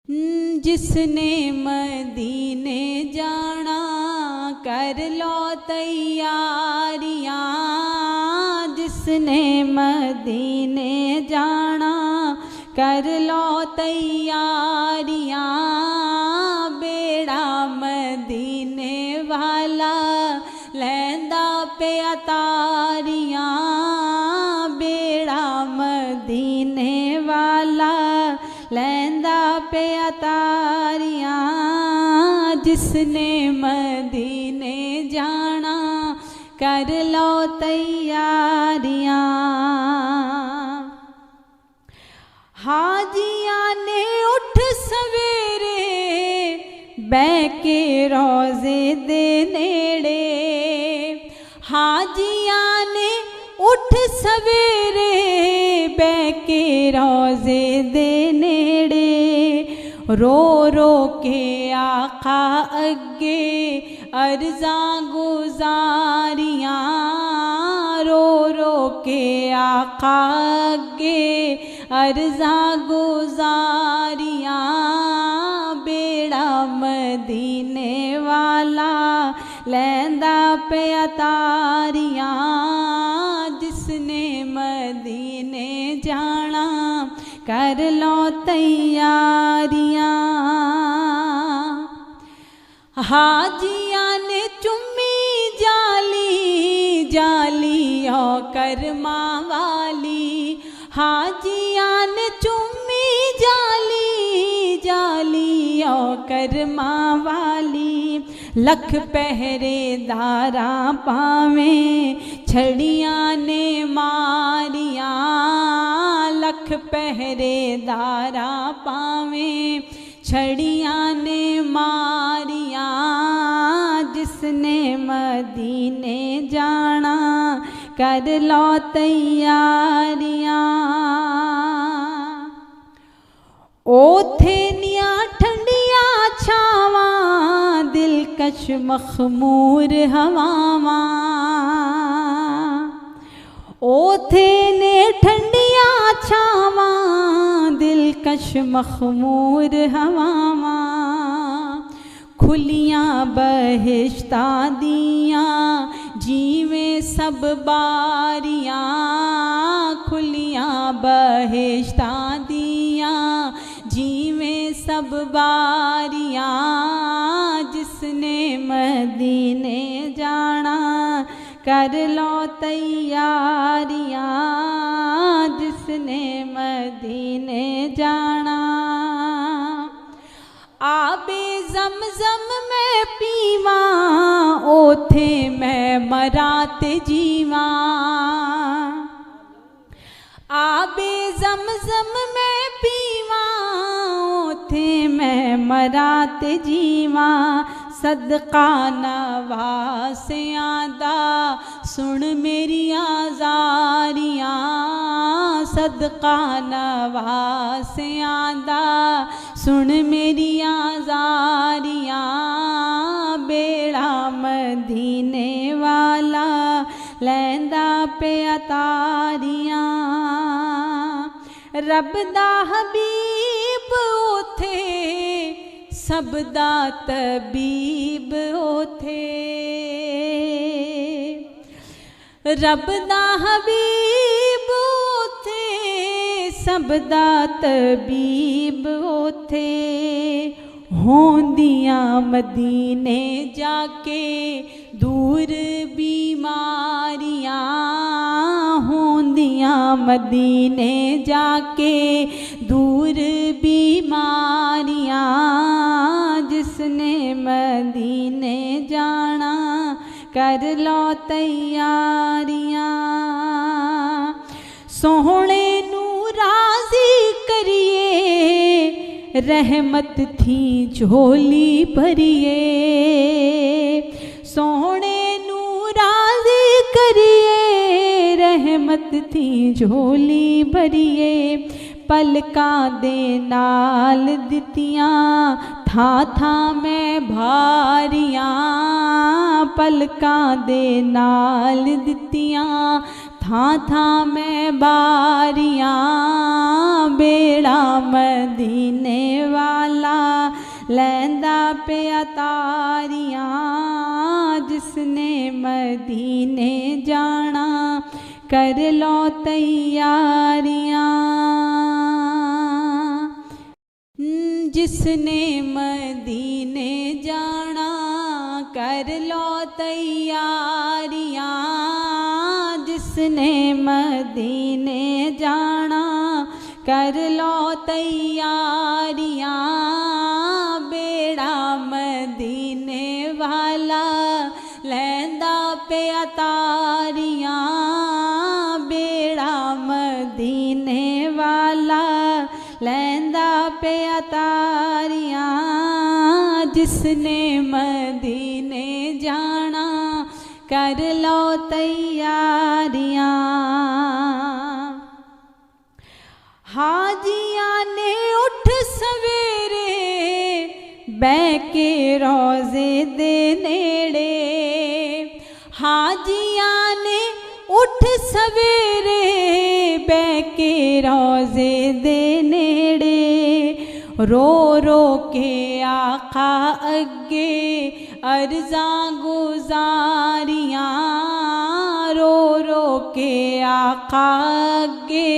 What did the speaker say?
जिसने मदीने जाना कर लो तैयारियां, जिसने मदीने जाना कर लो तैयारियां, बेड़ा मदीने वाला लैंदा पे अतारियां, बेड़ा मदीने वाला लैंदा पे अतारियां, जिसने मदीने जाना कर लो तैयारियां। हाजिया ने उठ सवेरे बैके रोजे दे नेड़े, हाजिया ने उठ सवेरे बैके रोजे दे नेड़े, रो रो के आका अगे अर्जा गुजारियां, रो रो के आका अगे अर्जा गुजारियां, बेड़ा मदीने वाला लैंदा पे अतारियां, जिसने मदीने जाना कर लो तैयारियां। हाजिया ने चुम्मी जाली जाली ओ करमा वाली, हाजिया ने चुम्मी जाली जाली ओ करमा वाली, लख पहरेदारा पावे छड़ियां ने मारियां, लख पहरेदारा पावे छड़ियां ने मारियां, जिसने मदीने जाना कर लो तैयारियां। ओथे निया ठंडिया छावां दिलकश मखमूर हवावां, ओथे ने ठंडिया छावां दिलकश मखमूर हवावां, खुलियां बहिश्ता दियां जीवें सब बारियां, खुलियां बहिश्ता दियां जीवें सब बारियां, जिसने मदीने जाना कर लो तैयारियां, जिसने मदीने जाना। आबे ज़मज़म मैं पीवा ओथे मैं मरात जीवा, आबे ज़मज़म मैं पीवा ओथे मैं मरात जीवा, सदका नवासियां दा सुन मेरी आज़ारियां, सदका नवासियां दा सुन मेरी आज़ारियां, बेड़ा मदीने वाला लैंदा पे अतारियां, रब दा हबीब ओथे सब दा तबीब ओथे, रब दा हबीब ओथे सब दा तबीब ओथे, होंदियां मदीने जाके दूर बीमारियां, होंदियां मदीने जाके दूर बीमारियां, जिसने मदीने जाना कर लो तैयारियां। सोहणे नू राजी करिए रहमत थी झोली भरिए, सोहणे नू राजी करिए रहमत थी झोली भरिए, पलकां दे नाल दितियां था था मैं भारियां, पलकां दे नाल दितियां था था मैं बारियां, बेड़ा मदीने वाला लैंदा पे तारियां जिसने मदीने जाना कर लो तैयारियां जिसने मदीने जाना कर लो तैयारियां जिसने मदीने जाना कर लो तैयारियां बेड़ा मदीने वाला लैंदा पे तारियां बेड़ा मदीने वाला लैंदा पे तारियां जिसने मदीने जाना कर लो तैयारियां हाजिया ने उठ सवेरे बैके रोज़े दे नेड़े हाजिया ने उठ सवेरे बैके रोज़े दे नेड़े रो रो के आका अगे अर्ज़ां गुज़ारियां रो रो के आका अगे